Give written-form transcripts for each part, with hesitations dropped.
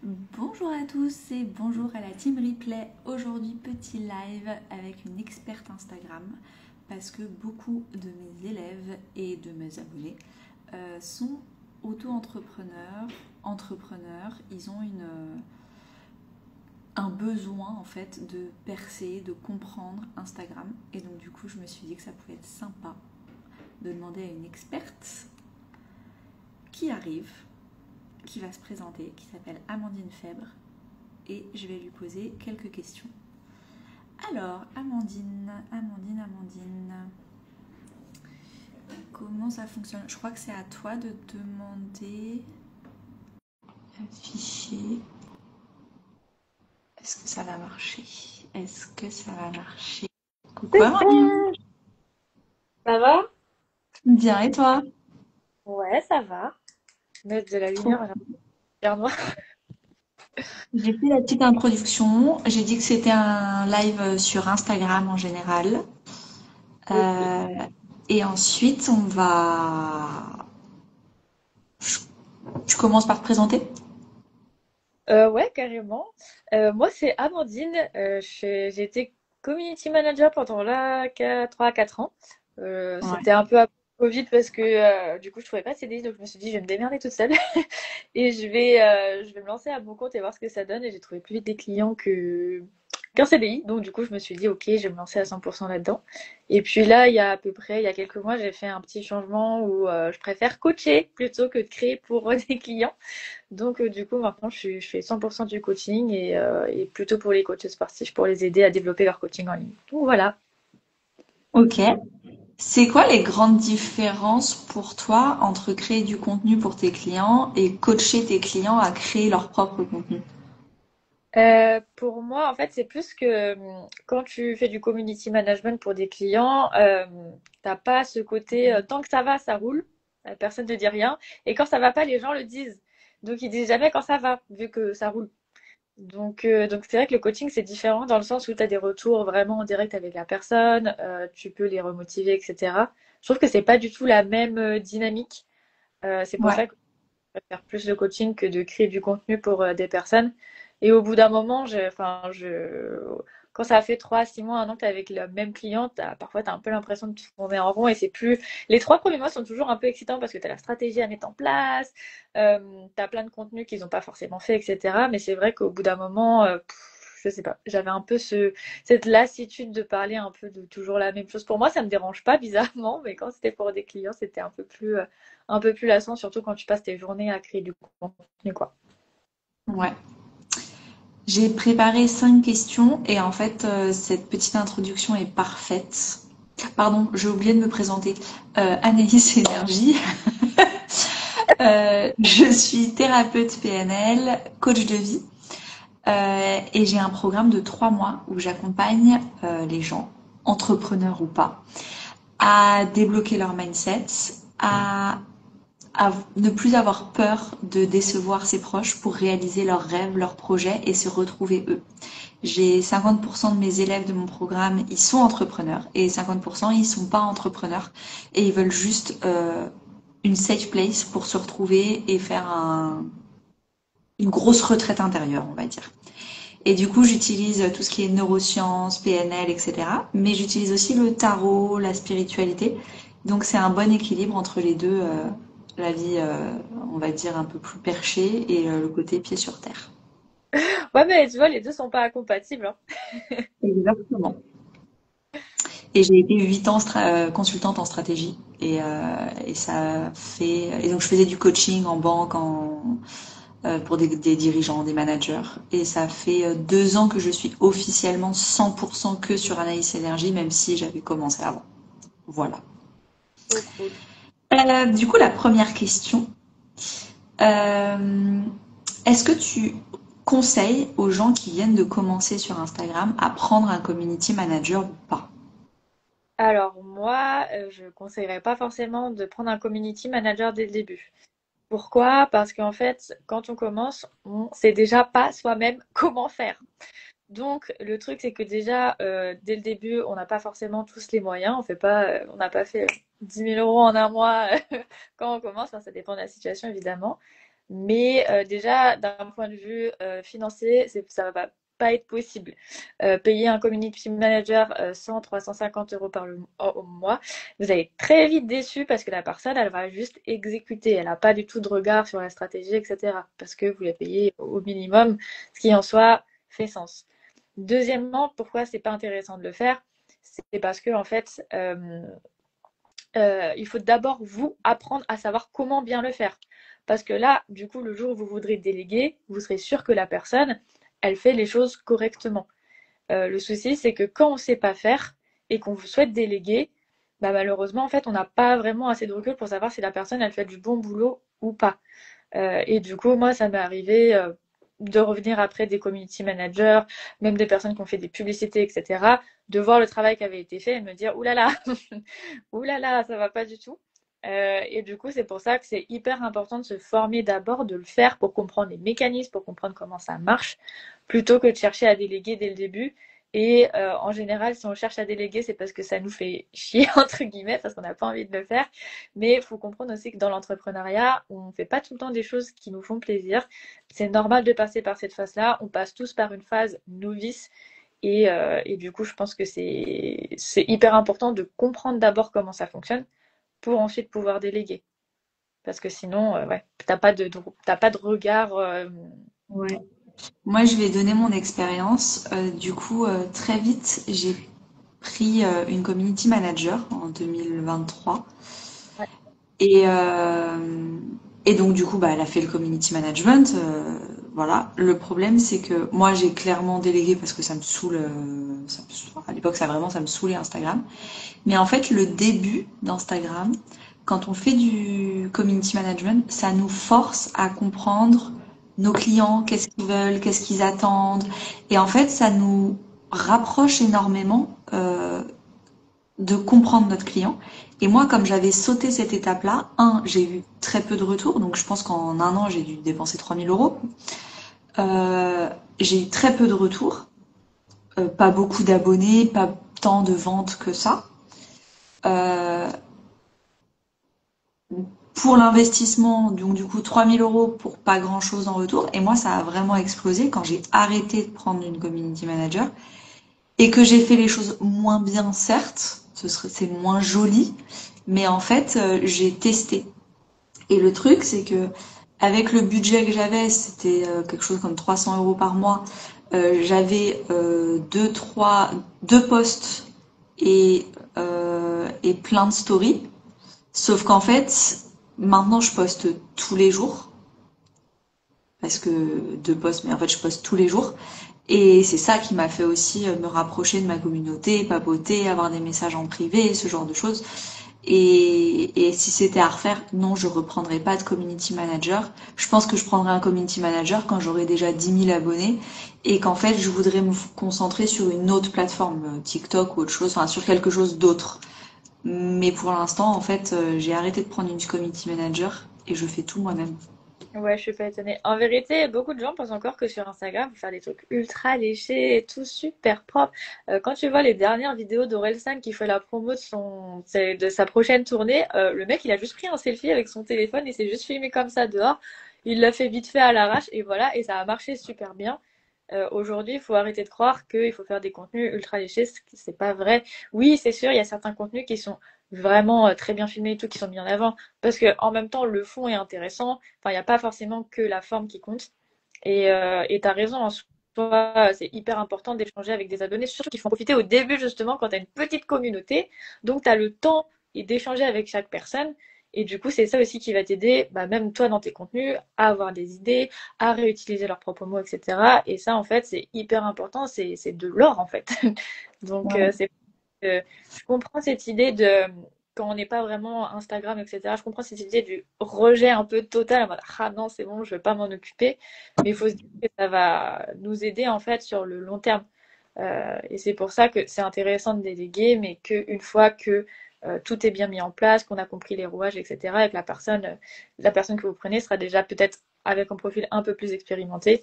Bonjour à tous et bonjour à la team replay. Aujourd'hui petit live avec une experte Instagram parce que beaucoup de mes élèves et de mes abonnés sont auto-entrepreneurs, entrepreneurs. Ils ont un besoin en fait de percer, de comprendre Instagram et donc du coup je me suis dit que ça pouvait être sympa de demander à une experte qui arrive, qui va se présenter, qui s'appelle Amandine Fèbre et je vais lui poser quelques questions. Alors, Amandine, comment ça fonctionne? Je crois que c'est à toi de demander afficher. Est-ce que ça va marcher? Est-ce que ça va marcher? Coucou Amandine. Ça va? Bien et toi? Ouais, ça va. Mettre de la Trop. lumière à la noir. J'ai fait la petite introduction. J'ai dit que c'était un live sur Instagram en général. Ok. Euh, et ensuite, on va. Tu commences par te présenter? Ouais, carrément. Moi, c'est Amandine. J'ai été community manager pendant là 3 à 4 ans. Ouais. C'était un peu après Covid parce que du coup, je trouvais pas de CDI, donc je me suis dit, je vais me démerder toute seule et je vais me lancer à mon compte et voir ce que ça donne. Et j'ai trouvé plus vite des clients qu'un CDI. Donc, du coup, je me suis dit, ok, je vais me lancer à 100% là-dedans. Et puis là, il y a quelques mois, j'ai fait un petit changement où je préfère coacher plutôt que de créer pour des clients. Donc, du coup, maintenant, je fais 100% du coaching et plutôt pour les coachs sportifs pour les aider à développer leur coaching en ligne. Donc, voilà. Ok. C'est quoi les grandes différences pour toi entre créer du contenu pour tes clients et coacher tes clients à créer leur propre contenu? Pour moi, en fait, c'est plus que quand tu fais du community management pour des clients, t'as pas ce côté tant que ça va, ça roule, personne ne dit rien. Et quand ça va pas, les gens le disent. Donc, ils disent jamais quand ça va, vu que ça roule. Donc c'est vrai que le coaching, c'est différent dans le sens où tu as des retours vraiment en direct avec la personne, tu peux les remotiver, etc. Je trouve que c'est pas du tout la même dynamique. C'est pour Ouais. ça que je préfère plus le coaching que de créer du contenu pour des personnes. Et au bout d'un moment, quand ça fait 3, 6 mois, un an que tu es avec le même client, parfois tu as un peu l'impression de tourner en rond et c'est plus. Les 3 premiers mois sont toujours un peu excitants parce que tu as la stratégie à mettre en place, tu as plein de contenus qu'ils n'ont pas forcément fait, etc. Mais c'est vrai qu'au bout d'un moment, je sais pas, j'avais un peu cette lassitude de parler un peu de toujours la même chose. Pour moi, ça me dérange pas bizarrement, mais quand c'était pour des clients, c'était un peu plus lassant, surtout quand tu passes tes journées à créer du contenu, quoi. Ouais. J'ai préparé 5 questions et en fait, cette petite introduction est parfaite. Pardon, j'ai oublié de me présenter. Anaïs Énergie. Je suis thérapeute PNL, coach de vie. Et j'ai un programme de 3 mois où j'accompagne les gens, entrepreneurs ou pas, à débloquer leur mindset, à ne plus avoir peur de décevoir ses proches pour réaliser leurs rêves, leurs projets et se retrouver eux. J'ai 50% de mes élèves de mon programme, ils sont entrepreneurs et 50% ils sont pas entrepreneurs et ils veulent juste une safe place pour se retrouver et faire une grosse retraite intérieure, on va dire. Et du coup, j'utilise tout ce qui est neurosciences, PNL, etc. Mais j'utilise aussi le tarot, la spiritualité. Donc c'est un bon équilibre entre les deux, la vie, on va dire, un peu plus perchée et le côté pied sur terre. Ouais, mais tu vois, les deux sont pas incompatibles, hein. Exactement. Et j'ai été 8 ans consultante en stratégie. Et ça fait. Et donc je faisais du coaching en banque, pour des dirigeants, des managers. Et ça fait 2 ans que je suis officiellement 100% que sur Analyse Énergie, même si j'avais commencé avant. Voilà. Trop cool. Du coup, la première question, euh, est-ce que tu conseilles aux gens qui viennent de commencer sur Instagram à prendre un community manager ou pas? Alors, moi, je conseillerais pas forcément de prendre un community manager dès le début. Pourquoi? Parce qu'en fait, quand on commence, on sait déjà pas soi-même comment faire. Donc, le truc, c'est que déjà, dès le début, on n'a pas forcément tous les moyens. On n'a pas fait 10 000 euros en un mois quand on commence. Enfin, ça dépend de la situation, évidemment. Mais déjà, d'un point de vue financier, ça va pas être possible. Payer un community manager 100, 350 euros au mois, vous allez être très vite déçu parce que la personne, elle va juste exécuter. Elle n'a pas du tout de regard sur la stratégie, etc. Parce que vous la payez au minimum, ce qui en soi fait sens. Deuxièmement, pourquoi c'est pas intéressant de le faire? C'est parce que en fait, il faut d'abord vous apprendre à savoir comment bien le faire. Parce que là, du coup, le jour où vous voudrez déléguer, vous serez sûr que la personne, elle fait les choses correctement. Le souci, c'est que quand on ne sait pas faire et qu'on vous souhaite déléguer, bah, malheureusement, en fait, on n'a pas vraiment assez de recul pour savoir si la personne, elle fait du bon boulot ou pas. Et du coup, moi, ça m'est arrivé de revenir après des community managers, même des personnes qui ont fait des publicités, etc., de voir le travail qui avait été fait et me dire, oulala, oulala, ça va pas du tout. Et du coup, c'est pour ça que c'est hyper important de se former d'abord, de le faire pour comprendre les mécanismes, pour comprendre comment ça marche, plutôt que de chercher à déléguer dès le début. Et en général, si on cherche à déléguer, c'est parce que ça nous fait chier, entre guillemets, parce qu'on n'a pas envie de le faire. Mais il faut comprendre aussi que dans l'entrepreneuriat, on ne fait pas tout le temps des choses qui nous font plaisir. C'est normal de passer par cette phase-là. On passe tous par une phase novice. Et du coup, je pense que c'est hyper important de comprendre d'abord comment ça fonctionne pour ensuite pouvoir déléguer. Parce que sinon, ouais, t'as pas de regard. Ouais. Moi, je vais donner mon expérience. Du coup, très vite, j'ai pris une community manager en 2023. Ouais, Et, euh, et donc, du coup, bah, elle a fait le community management. Voilà. Le problème, c'est que moi, j'ai clairement délégué parce que ça me saoule. À l'époque, ça me saoulait Instagram. Mais en fait, le début d'Instagram, quand on fait du community management, ça nous force à comprendre nos clients, qu'est-ce qu'ils veulent, qu'est-ce qu'ils attendent. Et en fait, ça nous rapproche énormément de comprendre notre client. Et moi, comme j'avais sauté cette étape-là, j'ai eu très peu de retours. Donc, je pense qu'en un an, j'ai dû dépenser 3 000 euros. J'ai eu très peu de retours. Pas beaucoup d'abonnés, pas tant de ventes que ça. Euh, pour l'investissement, donc du coup 3 000 euros pour pas grand chose en retour. Et moi, ça a vraiment explosé quand j'ai arrêté de prendre une community manager et que j'ai fait les choses moins bien, certes, c'est moins joli, mais en fait, j'ai testé. Et le truc, c'est que avec le budget que j'avais, c'était quelque chose comme 300 euros par mois. J'avais deux posts et plein de stories. Sauf qu'en fait, maintenant, je poste tous les jours. Parce que deux posts, mais en fait, je poste tous les jours. Et c'est ça qui m'a fait aussi me rapprocher de ma communauté, papoter, avoir des messages en privé, ce genre de choses. Et si c'était à refaire, non, je reprendrais pas de community manager. Je pense que je prendrais un community manager quand j'aurai déjà 10 000 abonnés et qu'en fait, je voudrais me concentrer sur une autre plateforme, TikTok ou autre chose, enfin sur quelque chose d'autre. Mais pour l'instant, en fait, j'ai arrêté de prendre une community manager et je fais tout moi-même. ouais, je suis pas étonnée. En vérité, beaucoup de gens pensent encore que sur Instagram, faut faire des trucs ultra léchés et tout super propre. Quand tu vois les dernières vidéos d'Orelsan qui fait la promo de sa prochaine tournée, le mec, il a juste pris un selfie avec son téléphone et s'est juste filmé comme ça dehors. Il l'a fait vite fait à l'arrache et voilà, et ça a marché super bien. Aujourd'hui, il faut arrêter de croire qu'il faut faire des contenus ultra léchés, c'est pas vrai. Oui, c'est sûr, il y a certains contenus qui sont vraiment très bien filmés et tout, qui sont mis en avant, parce que en même temps, le fond est intéressant. Enfin, il n'y a pas forcément que la forme qui compte. Et t'as raison, en soi, c'est hyper important d'échanger avec des abonnés, surtout qu'ils font profiter au début, justement, quand t'as une petite communauté. Donc, t'as le temps d'échanger avec chaque personne. Et du coup, c'est ça aussi qui va t'aider, bah, même toi dans tes contenus, à avoir des idées, à réutiliser leurs propres mots, etc. Et ça, en fait, c'est hyper important. C'est de l'or, en fait. Donc, Ouais. je comprends cette idée de quand on n'est pas vraiment Instagram, etc. Je comprends cette idée du rejet un peu total, en mode, ah non, c'est bon, je ne vais pas m'en occuper. Mais il faut se dire que ça va nous aider en fait sur le long terme. Et c'est pour ça que c'est intéressant de déléguer, mais qu'une fois que tout est bien mis en place, qu'on a compris les rouages, etc., et que la personne que vous prenez sera déjà peut-être avec un profil un peu plus expérimenté,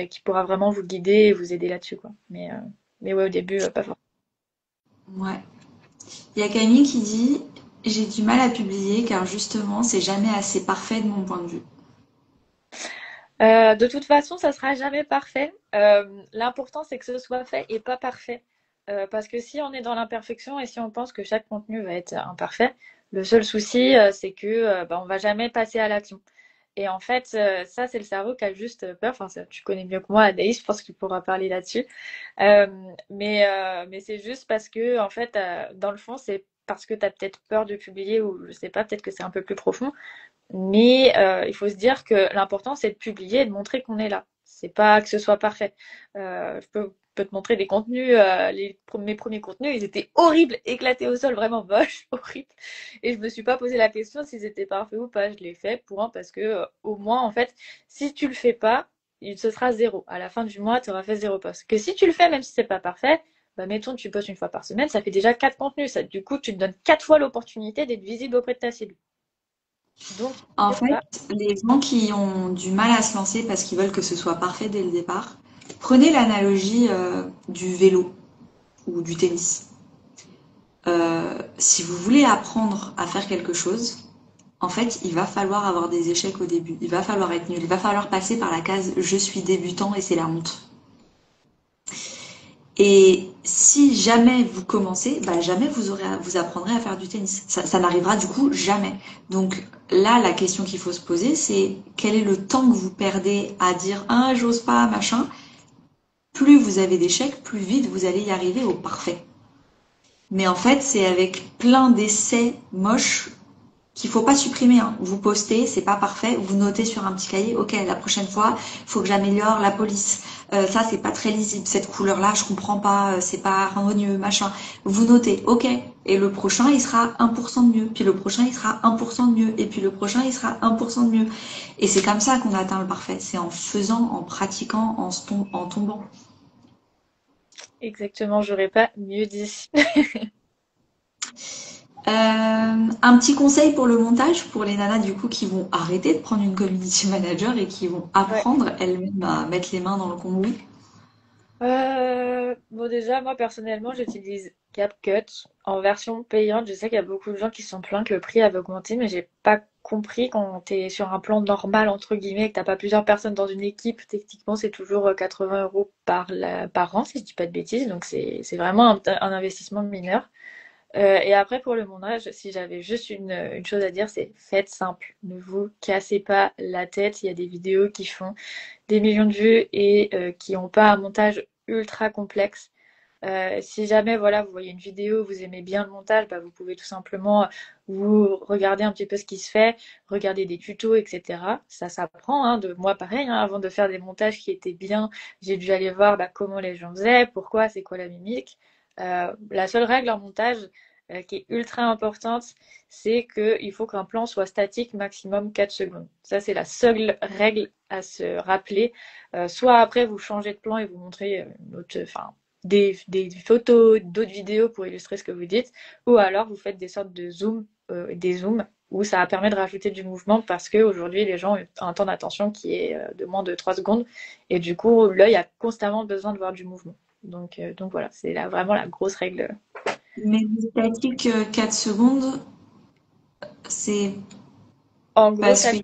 qui pourra vraiment vous guider et vous aider là-dessus, quoi. Mais ouais, au début, pas forcément. Ouais. Il y a Camille qui dit, j'ai du mal à publier car justement, c'est jamais assez parfait de mon point de vue. De toute façon, ça sera jamais parfait. L'important, c'est que ce soit fait et pas parfait. Parce que si on est dans l'imperfection et si on pense que chaque contenu va être imparfait, le seul souci, c'est que on va jamais passer à l'action. Et en fait, ça, c'est le cerveau qui a juste peur. Enfin, tu connais mieux que moi, Anaïs, je pense qu'il pourra parler là-dessus. Euh, mais c'est juste parce que, en fait, dans le fond, c'est parce que tu as peut-être peur de publier ou je sais pas, peut-être que c'est un peu plus profond. Mais il faut se dire que l'important, c'est de publier et de montrer qu'on est là. C'est pas que ce soit parfait. Je peux te montrer des contenus. Mes premiers contenus, ils étaient horribles, éclatés au sol, vraiment moches, horribles. Et je me suis pas posé la question s'ils étaient parfaits ou pas. Je l'ai fait pour un parce que au moins, en fait, si tu le fais pas, ce sera zéro. À la fin du mois, tu auras fait zéro post. Que si tu le fais, même si c'est pas parfait, bah mettons, tu postes une fois par semaine, ça fait déjà 4 contenus. Ça, du coup, tu te donnes 4 fois l'opportunité d'être visible auprès de ta cible. Donc, En fait, voilà. les gens qui ont du mal à se lancer parce qu'ils veulent que ce soit parfait dès le départ, prenez l'analogie du vélo ou du tennis. Si vous voulez apprendre à faire quelque chose, en fait, il va falloir avoir des échecs au début. Il va falloir être nul. Il va falloir passer par la case je suis débutant et c'est la honte. Et si jamais vous commencez, bah jamais vous apprendrez à faire du tennis. Ça n'arrivera du coup jamais. Donc là, la question qu'il faut se poser, c'est quel est le temps que vous perdez à dire ah j'ose pas machin. Plus vous avez d'échecs, plus vite vous allez y arriver au parfait. Mais en fait, c'est avec plein d'essais moches qu'il faut pas supprimer. Hein. Vous postez, c'est pas parfait, vous notez sur un petit cahier, ok, la prochaine fois, faut que j'améliore la police. Ça, c'est pas très lisible, cette couleur-là, je comprends pas, c'est pas harmonieux, machin. Vous notez, ok, et le prochain, il sera 1% de mieux, puis le prochain, il sera 1% de mieux, et puis le prochain, il sera 1% de mieux. Et c'est comme ça qu'on atteint le parfait, c'est en faisant, en pratiquant, en tombant. Exactement, j'aurais pas mieux dit. Un petit conseil pour le montage, pour les nanas du coup qui vont arrêter de prendre une community manager et qui vont Ouais. apprendre elles-mêmes à mettre les mains dans le cambouis. Bon, déjà, moi, personnellement, j'utilise CapCut en version payante. Je sais qu'il y a beaucoup de gens qui se sont plaints que le prix avait augmenté, mais j'ai pas compris quand tu es sur un plan normal, entre guillemets, que t'as pas plusieurs personnes dans une équipe. Techniquement, c'est toujours 80 € par an, si je dis pas de bêtises. Donc, c'est vraiment un investissement mineur. Et après, pour le montage, si j'avais juste une chose à dire, c'est faites simple. Ne vous cassez pas la tête. Il y a des vidéos qui font des millions de vues et qui n'ont pas un montage ultra complexe. Si jamais voilà, vous voyez une vidéo, vous aimez bien le montage, bah, vous pouvez tout simplement vous regarder un petit peu ce qui se fait, regarder des tutos, etc. Ça s'apprend, hein, de moi pareil, hein, avant de faire des montages qui étaient bien, j'ai dû aller voir bah, comment les gens faisaient, pourquoi, c'est quoi la mimique. La seule règle en montage qui est ultra importante, c'est qu'il faut qu'un plan soit statique maximum 4 secondes. Ça, c'est la seule règle à se rappeler. Soit après, vous changez de plan et vous montrez enfin, des photos, d'autres vidéos pour illustrer ce que vous dites, ou alors vous faites des sortes de zoom, des zooms, où ça permet de rajouter du mouvement parce qu'aujourd'hui, les gens ont un temps d'attention qui est de moins de 3 secondes, et du coup, l'œil a constamment besoin de voir du mouvement. Donc voilà, c'est là, vraiment la grosse règle. Mais le statique 4 secondes, c'est En gros, parce ça que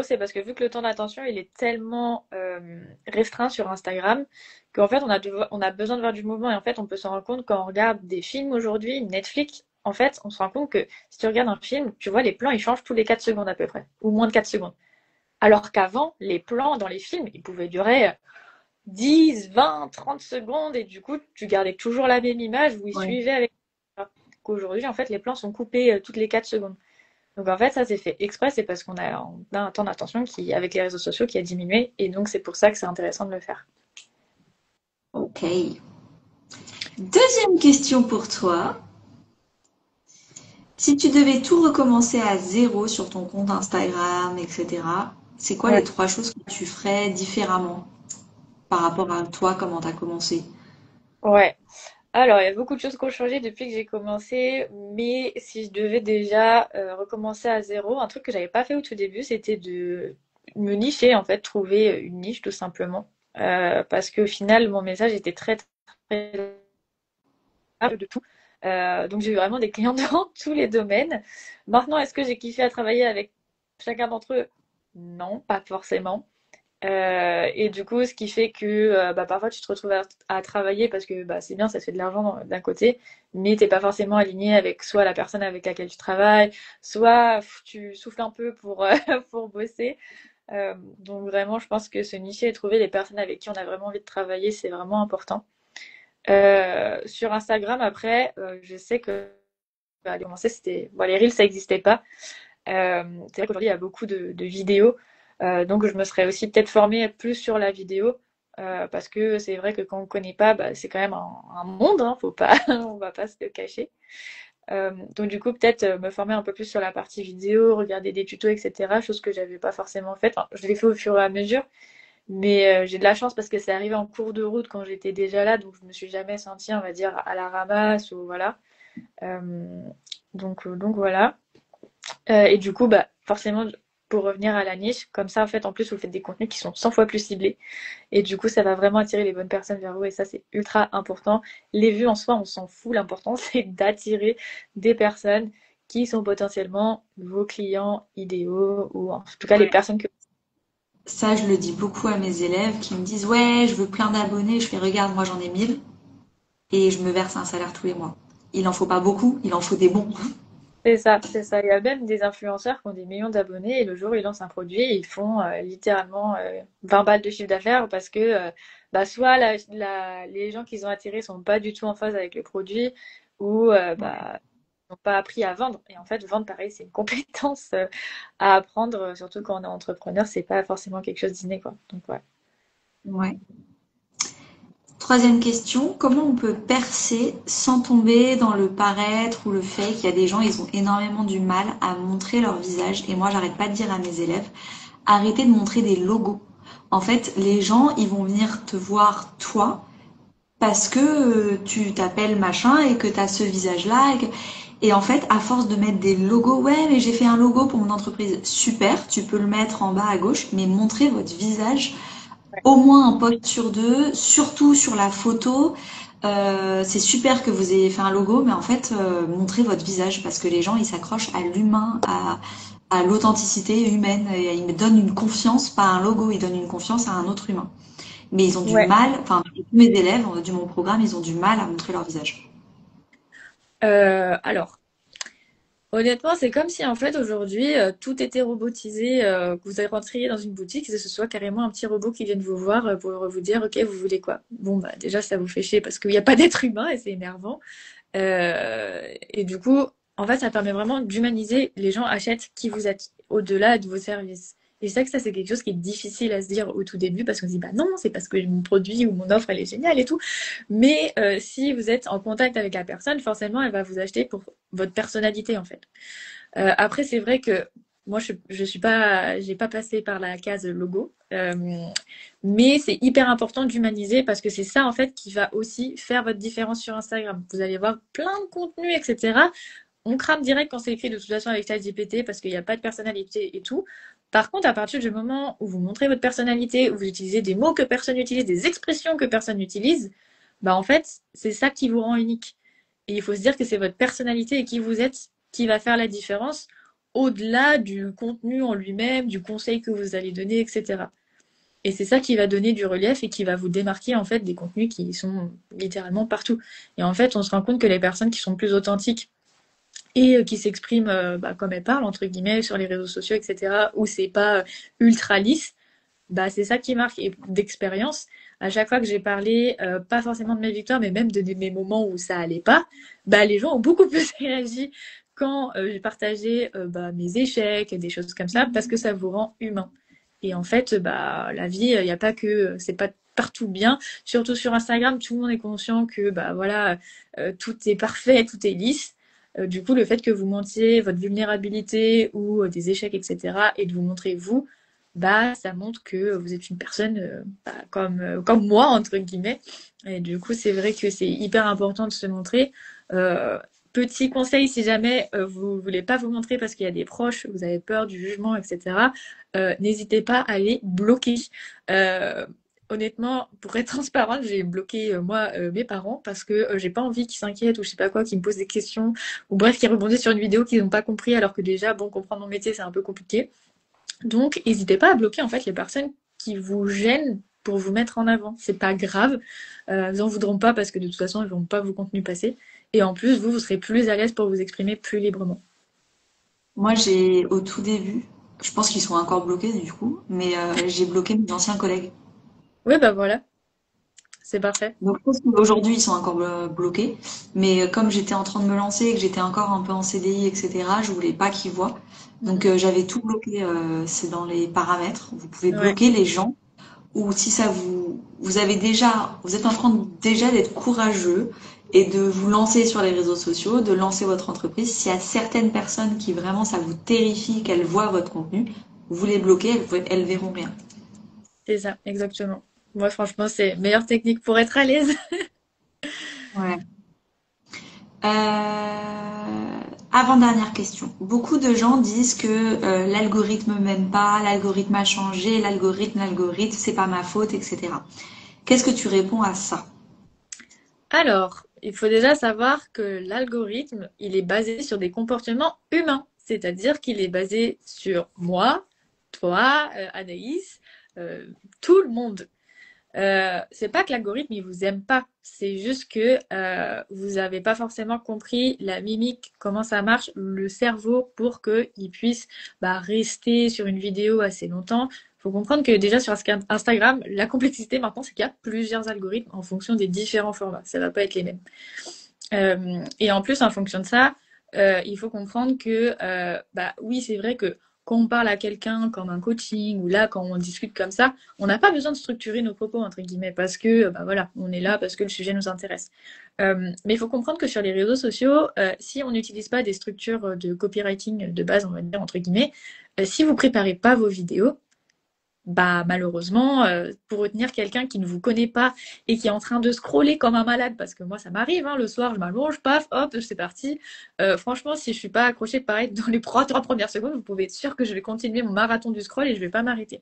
c'est parce que vu que le temps d'attention il est tellement restreint sur Instagram qu'en fait on a besoin de voir du mouvement et en fait on peut s'en rendre compte quand on regarde des films aujourd'hui, Netflix, en fait on se rend compte que si tu regardes un film, tu vois les plans ils changent tous les 4 secondes à peu près, ou moins de 4 secondes. Alors qu'avant, les plans dans les films, ils pouvaient durer 10, 20, 30 secondes et du coup tu gardais toujours la même image où ils ouais. suivaient avec. Qu'aujourd'hui en fait les plans sont coupés toutes les 4 secondes. Donc en fait, ça c'est fait exprès, c'est parce on a un temps d'attention qui, avec les réseaux sociaux, qui a diminué, et donc c'est pour ça que c'est intéressant de le faire. Ok. Deuxième question pour toi. Si tu devais tout recommencer à zéro sur ton compte Instagram, etc., c'est quoi les Ouais. 3 choses que tu ferais différemment par rapport à toi, comment tu as commencé? Ouais. Alors, il y a beaucoup de choses qui ont changé depuis que j'ai commencé, mais si je devais déjà recommencer à zéro, un truc que j'avais pas fait au tout début, c'était de me nicher, en fait, trouver une niche tout simplement. Parce qu'au final, mon message était très, très de tout. Donc j'ai eu vraiment des clients dans tous les domaines. Maintenant, est-ce que j'ai kiffé à travailler avec chacun d'entre eux? non, pas forcément. Et du coup, ce qui fait que bah, parfois tu te retrouves à travailler parce que bah, c'est bien, ça te fait de l'argent d'un côté, mais t'es pas forcément aligné avec soit la personne avec laquelle tu travailles, soit tu souffles un peu pour, pour bosser. Donc vraiment, je pense que se nicher et trouver les personnes avec qui on a vraiment envie de travailler, c'est vraiment important. Sur Instagram, après, je sais que bah, commencer, c'était bon, les reels, ça n'existait pas. C'est vrai qu'aujourd'hui, il y a beaucoup de vidéos. Donc, je me serais aussi peut-être formée plus sur la vidéo. Parce que c'est vrai que quand on ne connaît pas, bah, c'est quand même un monde, hein, faut pas, on va pas se le cacher. Donc du coup, peut-être me former un peu plus sur la partie vidéo, regarder des tutos, etc. Chose que j'avais pas forcément faite. Enfin, je l'ai fait au fur et à mesure, mais j'ai de la chance parce que c'est arrivé en cours de route quand j'étais déjà là, donc je me suis jamais sentie, on va dire, à la ramasse ou voilà. Euh, donc voilà. Et du coup, bah, forcément, pour revenir à la niche, comme ça, en fait, en plus, vous faites des contenus qui sont 100 fois plus ciblés. Et du coup, ça va vraiment attirer les bonnes personnes vers vous. Et ça, c'est ultra important. Les vues, en soi, on s'en fout. L'important, c'est d'attirer des personnes qui sont potentiellement vos clients idéaux ou en tout cas les Ouais. personnes que... Ça, je le dis beaucoup à mes élèves qui me disent, ouais, je veux plein d'abonnés. Je fais, regarde, moi j'en ai 1000 et je me verse un salaire tous les mois. Il en faut pas beaucoup, il en faut des bons. C'est ça, c'est ça. Il y a même des influenceurs qui ont des millions d'abonnés et le jour où ils lancent un produit, ils font littéralement 20 balles de chiffre d'affaires parce que bah, soit les gens qu'ils ont attirés sont pas du tout en phase avec le produit ou bah, ils n'ont pas appris à vendre. Et en fait, vendre, pareil, c'est une compétence à apprendre, surtout quand on est entrepreneur, c'est pas forcément quelque chose d'inné, quoi. Donc, ouais. Ouais. Troisième question, comment on peut percer sans tomber dans le paraître ou le fake? Il y a des gens, ils ont énormément du mal à montrer leur visage. Et moi, j'arrête pas de dire à mes élèves, arrêtez de montrer des logos. En fait, les gens, ils vont venir te voir toi parce que tu t'appelles machin et que tu as ce visage-là. Et en fait, à force de mettre des logos, ouais, mais j'ai fait un logo pour mon entreprise. Super, tu peux le mettre en bas à gauche, mais montrez votre visage au moins un post sur deux, surtout sur la photo. C'est super que vous ayez fait un logo, mais en fait, montrez votre visage parce que les gens, ils s'accrochent à l'humain, à l'authenticité humaine. Et ils me donnent une confiance, pas un logo, ils donnent une confiance à un autre humain. Mais ils ont du Ouais. mal, enfin, tous mes élèves du mon programme, ils ont du mal à montrer leur visage. Alors, honnêtement, c'est comme si en fait aujourd'hui tout était robotisé, que vous rentriez dans une boutique et que ce soit carrément un petit robot qui vienne vous voir pour vous dire ok vous voulez quoi. Bon bah déjà ça vous fait chier parce qu'il n'y a pas d'être humain et c'est énervant. Et du coup en fait ça permet vraiment d'humaniser. Les gens achètent qui vous êtes au-delà de vos services. Et c'est vrai que ça c'est quelque chose qui est difficile à se dire au tout début parce qu'on se dit bah non c'est parce que mon produit ou mon offre elle est géniale et tout. Mais si vous êtes en contact avec la personne, forcément, elle va vous acheter pour votre personnalité, en fait. Après, c'est vrai que moi, je suis pas, j'ai pas passé par la case logo, mais c'est hyper important d'humaniser parce que c'est ça, en fait, qui va aussi faire votre différence sur Instagram. Vous allez voir plein de contenus, etc. On crame direct quand c'est écrit de toute façon avec ChatGPT parce qu'il n'y a pas de personnalité et tout. Par contre, à partir du moment où vous montrez votre personnalité, où vous utilisez des mots que personne n'utilise, des expressions que personne n'utilise, bah en fait, c'est ça qui vous rend unique. Et il faut se dire que c'est votre personnalité et qui vous êtes qui va faire la différence au-delà du contenu en lui-même, du conseil que vous allez donner, etc. Et c'est ça qui va donner du relief et qui va vous démarquer en fait des contenus qui sont littéralement partout. Et en fait, on se rend compte que les personnes qui sont plus authentiques et qui s'expriment bah, comme elles parlent, entre guillemets, sur les réseaux sociaux, etc., où c'est pas ultra lisse, bah, c'est ça qui marque. Et d'expérience, à chaque fois que j'ai parlé, pas forcément de mes victoires, mais même de mes moments où ça allait pas, bah, les gens ont beaucoup plus réagi quand j'ai partagé bah, mes échecs, des choses comme ça, parce que ça vous rend humain. Et en fait, bah, la vie, il n'y a pas que, c'est pas partout bien. Surtout sur Instagram, tout le monde est conscient que, bah, voilà, tout est parfait, tout est lisse. Du coup, le fait que vous montiez votre vulnérabilité ou des échecs, etc., et de vous montrer vous, bah, ça montre que vous êtes une personne bah, comme moi, entre guillemets. Et du coup, c'est vrai que c'est hyper important de se montrer. Euh, Petit conseil, si jamais vous voulez pas vous montrer parce qu'il y a des proches, vous avez peur du jugement, etc., n'hésitez pas à les bloquer. Euh, Honnêtement, pour être transparente, j'ai bloqué moi mes parents parce que j'ai pas envie qu'ils s'inquiètent ou je sais pas quoi, qu'ils me posent des questions ou bref, qu'ils rebondissent sur une vidéo qu'ils n'ont pas compris alors que déjà, bon, comprendre mon métier, c'est un peu compliqué. Donc, n'hésitez pas à bloquer en fait les personnes qui vous gênent pour vous mettre en avant. C'est pas grave. Ils en voudront pas parce que de toute façon, ils vont pas vos contenus passer. Et en plus, vous serez plus à l'aise pour vous exprimer plus librement. Moi, j'ai au tout début, je pense qu'ils sont encore bloqués du coup, mais j'ai bloqué mes anciens collègues. Oui, bah voilà, c'est parfait. Donc je pense qu'aujourd'hui, ils sont encore bloqués, mais comme j'étais en train de me lancer et que j'étais encore un peu en CDI, etc., je voulais pas qu'ils voient. Donc j'avais tout bloqué, c'est dans les paramètres. Vous pouvez Ouais, bloquer les gens ou si ça vous avez déjà, vous êtes en train déjà d'être courageux et de vous lancer sur les réseaux sociaux, de lancer votre entreprise. S'il y a certaines personnes qui vraiment ça vous terrifie qu'elles voient votre contenu, vous les bloquez, elles verront rien. c'est ça, exactement. Moi, franchement, c'est meilleure technique pour être à l'aise. Ouais. Avant-dernière question. Beaucoup de gens disent que l'algorithme m'aime pas, l'algorithme a changé, l'algorithme, c'est pas ma faute, etc. Qu'est-ce que tu réponds à ça? Alors, il faut déjà savoir que l'algorithme, il est basé sur des comportements humains. C'est-à-dire qu'il est basé sur moi, toi, Anaïs, euh, tout le monde. C'est pas que l'algorithme il vous aime pas, c'est juste que vous avez pas forcément compris la mimique, comment ça marche, le cerveau pour qu'il puisse rester sur une vidéo assez longtemps. Faut comprendre que déjà sur Instagram, la complexité maintenant, c'est qu'il y a plusieurs algorithmes en fonction des différents formats. Ça va pas être les mêmes. Et en plus, en fonction de ça, il faut comprendre que, oui, c'est vrai que quand on parle à quelqu'un comme un coaching ou là, quand on discute comme ça, on n'a pas besoin de structurer nos propos, entre guillemets, parce que, voilà, on est là parce que le sujet nous intéresse. Mais il faut comprendre que sur les réseaux sociaux, si on n'utilise pas des structures de copywriting de base, on va dire, entre guillemets, si vous préparez pas vos vidéos, malheureusement, pour retenir quelqu'un qui ne vous connaît pas et qui est en train de scroller comme un malade, parce que moi ça m'arrive, hein, le soir je m'allonge, paf, hop, c'est parti. Franchement, si je suis pas accrochée pareil dans les trois premières secondes, vous pouvez être sûr que je vais continuer mon marathon du scroll et je vais pas m'arrêter.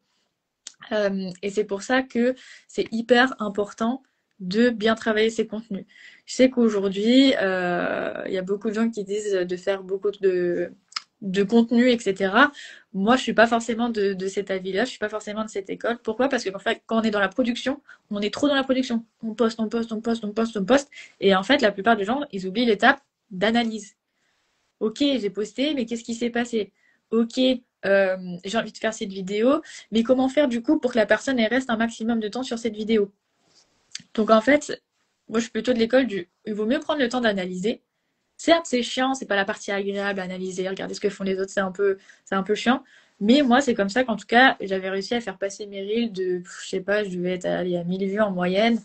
Et c'est pour ça que c'est hyper important de bien travailler ses contenus. Je sais qu'aujourd'hui, il y a beaucoup de gens qui disent de faire beaucoup de contenu, etc. Moi, je suis pas forcément de cet avis-là, je suis pas forcément de cette école. Pourquoi? Parce que en fait, quand on est dans la production, on est trop dans la production. On poste, on poste, on poste, on poste, on poste. Et en fait, la plupart des gens, ils oublient l'étape d'analyse. Ok, j'ai posté, mais qu'est-ce qui s'est passé? Ok, j'ai envie de faire cette vidéo, mais comment faire du coup pour que la personne elle reste un maximum de temps sur cette vidéo? Donc en fait, moi je suis plutôt de l'école du il vaut mieux prendre le temps d'analyser. Certes, c'est chiant, c'est pas la partie agréable à analyser, regarder ce que font les autres, c'est un peu chiant. Mais moi, c'est comme ça qu'en tout cas, j'avais réussi à faire passer mes reels de, je sais pas, je devais être allée à 1000 vues en moyenne,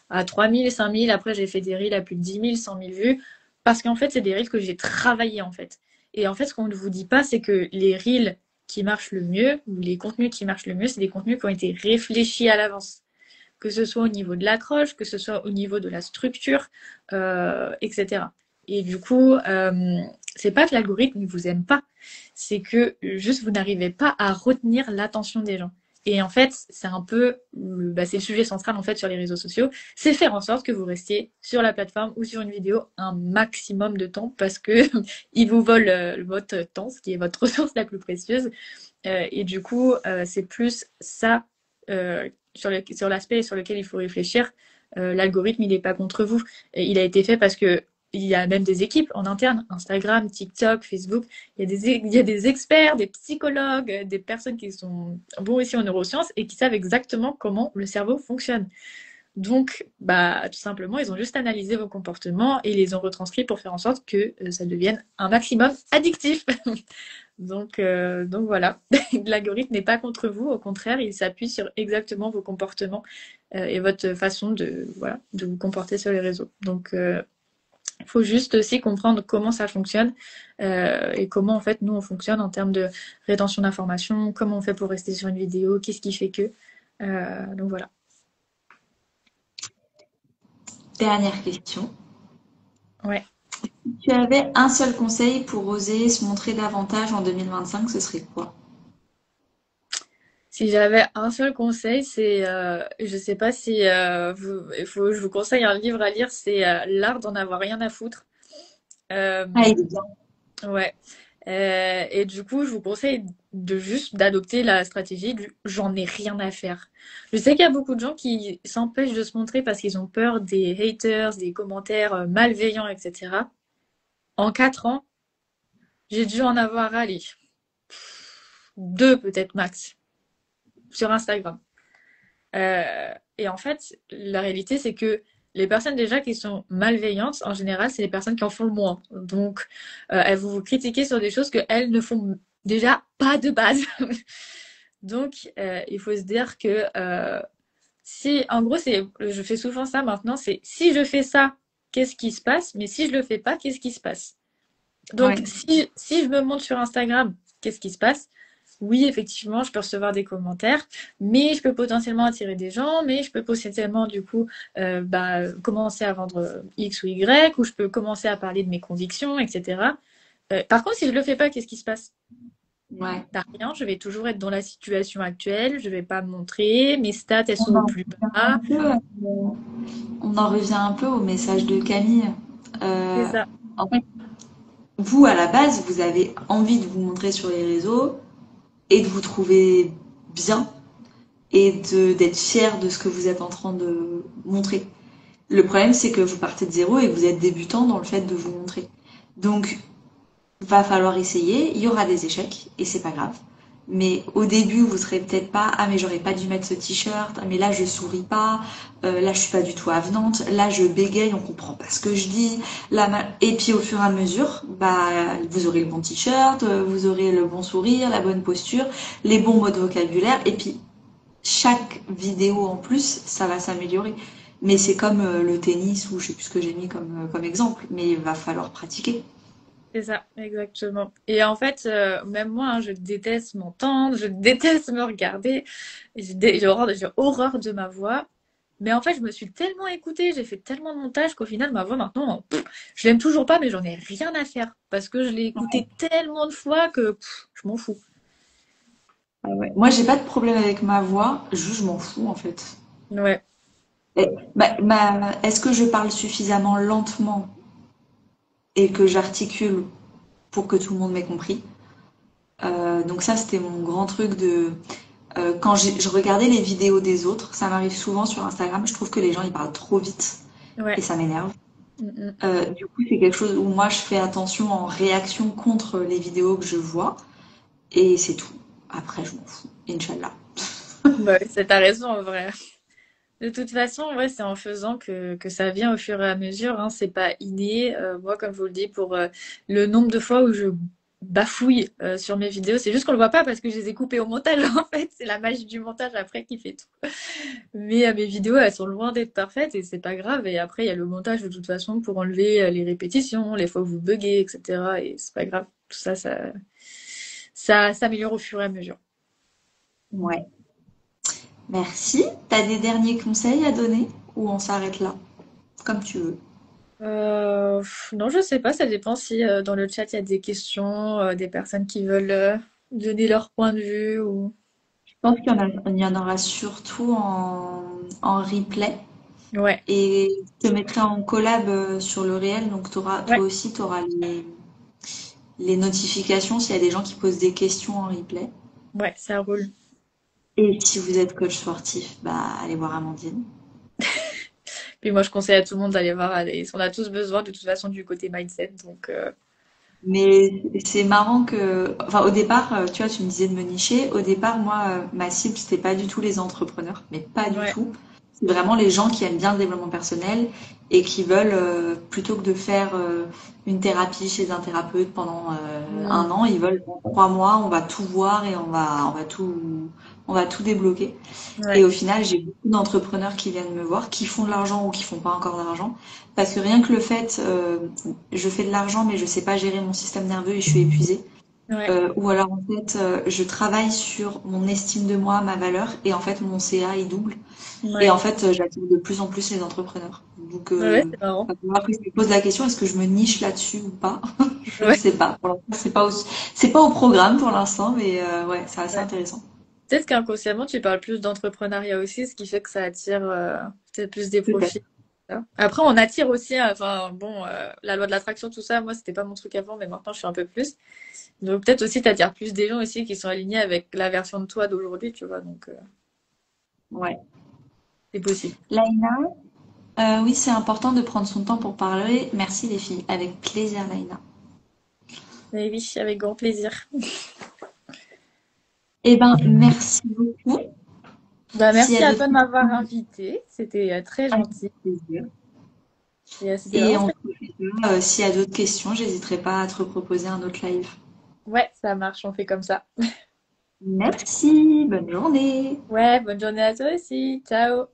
à 3000, 5000. Après, j'ai fait des reels à plus de 10 000, 100 000 vues. Parce qu'en fait, c'est des reels que j'ai travaillé, en fait. Et en fait, ce qu'on ne vous dit pas, c'est que les reels qui marchent le mieux, ou les contenus qui marchent le mieux, c'est des contenus qui ont été réfléchis à l'avance. Que ce soit au niveau de l'accroche, que ce soit au niveau de la structure, etc. Et du coup, c'est pas que l'algorithme ne vous aime pas, c'est que juste vous n'arrivez pas à retenir l'attention des gens. Et en fait, c'est un peu, c'est le sujet central en fait sur les réseaux sociaux, c'est faire en sorte que vous restiez sur la plateforme ou sur une vidéo un maximum de temps parce que ils vous volent votre temps, ce qui est votre ressource la plus précieuse. Et du coup, c'est plus ça sur l'aspect sur lequel il faut réfléchir. L'algorithme, il n'est pas contre vous. Et il a été fait parce que il y a même des équipes en interne, Instagram, TikTok, Facebook. Il y a des experts, des psychologues, des personnes qui sont bons ici en neurosciences et qui savent exactement comment le cerveau fonctionne. Donc, tout simplement, ils ont juste analysé vos comportements et ils les ont retranscrits pour faire en sorte que ça devienne un maximum addictif. Donc voilà, l'algorithme n'est pas contre vous, au contraire, il s'appuie sur exactement vos comportements et votre façon de vous comporter sur les réseaux. Donc, il faut juste aussi comprendre comment ça fonctionne et comment en fait nous on fonctionne en termes de rétention d'informations, comment on fait pour rester sur une vidéo, qu'est-ce qui fait que. Donc voilà. Dernière question. Ouais. Si tu avais un seul conseil pour oser se montrer davantage en 2025, ce serait quoi? Si j'avais un seul conseil, c'est, je sais pas si je vous conseille un livre à lire, c'est L'art d'en avoir rien à foutre. Euh, Ah, il est bien. ouais. Et du coup, je vous conseille de juste d'adopter la stratégie du j'en ai rien à faire. Je sais qu'il y a beaucoup de gens qui s'empêchent de se montrer parce qu'ils ont peur des haters, des commentaires malveillants, etc. En 4 ans, j'ai dû en avoir, allez, deux peut-être max sur Instagram. Et en fait, la réalité, c'est que les personnes déjà qui sont malveillantes, en général, c'est les personnes qui en font le moins. Donc, elles vont vous critiquer sur des choses qu'elles ne font déjà pas de base. Donc, il faut se dire que si, en gros, je fais souvent ça maintenant, c'est si je fais ça, qu'est-ce qui se passe? Mais si je le fais pas, qu'est-ce qui se passe? Donc, Ouais. si je me montre sur Instagram, qu'est-ce qui se passe? Oui, effectivement, je peux recevoir des commentaires, mais je peux potentiellement attirer des gens, mais je peux potentiellement, du coup, commencer à vendre X ou Y, ou je peux commencer à parler de mes convictions, etc. Par contre, si je le fais pas, qu'est-ce qui se passe? Ouais. T'as rien, je vais toujours être dans la situation actuelle, je vais pas me montrer, mes stats, elles On sont au en plus revient un bas. peu, on en revient un peu au message de Camille. C'est Euh, ça, En fait, vous, à la base, vous avez envie de vous montrer sur les réseaux et de vous trouver bien et d'être fier de ce que vous êtes en train de montrer. Le problème, c'est que vous partez de zéro et que vous êtes débutant dans le fait de vous montrer. Donc, va falloir essayer, il y aura des échecs et c'est pas grave. Mais au début, vous serez peut-être pas, ah mais j'aurais pas dû mettre ce t-shirt, ah mais là je souris pas, là je suis pas du tout avenante, là je bégaye, on comprend pas ce que je dis, et puis au fur et à mesure, bah vous aurez le bon t-shirt, vous aurez le bon sourire, la bonne posture, les bons mots de vocabulaire, et puis chaque vidéo en plus, ça va s'améliorer. Mais c'est comme le tennis ou je sais plus ce que j'ai mis comme exemple, mais il va falloir pratiquer. c'est ça, exactement. Et en fait, même moi, hein, je déteste m'entendre, je déteste me regarder, j'ai horreur de ma voix. Mais en fait, je me suis tellement écoutée, j'ai fait tellement de montage qu'au final, ma voix maintenant, je l'aime toujours pas, mais j'en ai rien à faire. Parce que je l'ai écoutée tellement de fois que je m'en fous. Ah ouais. Moi, j'ai pas de problème avec ma voix, juste je m'en fous en fait. Ouais, Est-ce que je parle suffisamment lentement et que j'articule pour que tout le monde m'ait compris? Donc ça, c'était mon grand truc de quand je regardais les vidéos des autres, ça m'arrive souvent sur Instagram, je trouve que les gens ils parlent trop vite et ouais. ça m'énerve. Mm, mm. Du coup, c'est quelque chose où moi je fais attention en réaction contre les vidéos que je vois et c'est tout. Après, je m'en fous. Inch'Allah. Bah oui, c'est ta raison en vrai. De toute façon, ouais, c'est en faisant que ça vient au fur et à mesure, hein, c'est pas inné. Moi, comme je vous le dis, pour le nombre de fois où je bafouille sur mes vidéos, c'est juste qu'on le voit pas parce que je les ai coupées au montage, en fait. C'est la magie du montage après qui fait tout. Mais mes vidéos, elles sont loin d'être parfaites et c'est pas grave. Et après, il y a le montage de toute façon pour enlever les répétitions, les fois où vous buggez, etc. Et c'est pas grave. Tout ça, ça s'améliore au fur et à mesure. Ouais. Merci. T'as des derniers conseils à donner ou on s'arrête là? Comme tu veux. Non, je sais pas, ça dépend si dans le chat il y a des questions, des personnes qui veulent donner leur point de vue ou. Je pense il y en aura surtout en replay. Ouais, Et je te mettrai en collab sur le réel, donc toi ouais, aussi, tu auras les notifications s'il y a des gens qui posent des questions en replay. ouais, ça roule. Et si vous êtes coach sportif, bah allez voir Amandine. Puis moi, je conseille à tout le monde d'aller voir Alice. On a tous besoin de toute façon du côté mindset, donc Mais c'est marrant que, enfin au départ, tu vois, tu me disais de me nicher. Au départ, moi, ma cible, c'était pas du tout les entrepreneurs, mais pas du ouais. tout. C'est vraiment les gens qui aiment bien le développement personnel et qui veulent, plutôt que de faire une thérapie chez un thérapeute pendant Mm. 1 an, ils veulent en 3 mois, on va tout voir et on va tout débloquer. Et Ouais, au final, j'ai beaucoup d'entrepreneurs qui viennent me voir, qui font de l'argent ou qui font pas encore d'argent. Parce que rien que le fait, je fais de l'argent, mais je sais pas gérer mon système nerveux et je suis épuisée. ouais, Ou alors en fait, je travaille sur mon estime de moi, ma valeur, et en fait mon CA il double. Et ouais. en fait, j'attire de plus en plus les entrepreneurs. Donc, Ouais, ouais, c'est marrant. va falloir que je me pose la question, est-ce que je me niche là-dessus ou pas? Je ne Ouais. sais pas. Pour l'instant, c'est pas au programme pour l'instant, mais ouais, c'est assez Ouais. intéressant. Peut-être qu'inconsciemment, tu parles plus d'entrepreneuriat aussi, ce qui fait que ça attire peut-être plus des Peut-être. profils. ça. Après, on attire aussi, hein, enfin bon, la loi de l'attraction, tout ça, moi, c'était pas mon truc avant, mais maintenant, je suis un peu plus. Donc peut-être aussi, t'attires plus des gens aussi qui sont alignés avec la version de toi d'aujourd'hui, tu vois, donc Ouais. c'est possible. Laïna, oui, c'est important de prendre son temps pour parler. Merci les filles. Avec plaisir, Laïna. Mais oui, avec grand plaisir. Eh ben, merci beaucoup. Bah, S'il y merci a à d'autres toi de m'avoir questions, invité. C'était très avec gentil. plaisir. Et c'était Et vraiment on très... se refait ça. S'il y a d'autres questions, j'hésiterai pas à te proposer un autre live. Ouais, ça marche, on fait comme ça. Merci, bonne journée. Ouais, bonne journée à toi aussi. Ciao.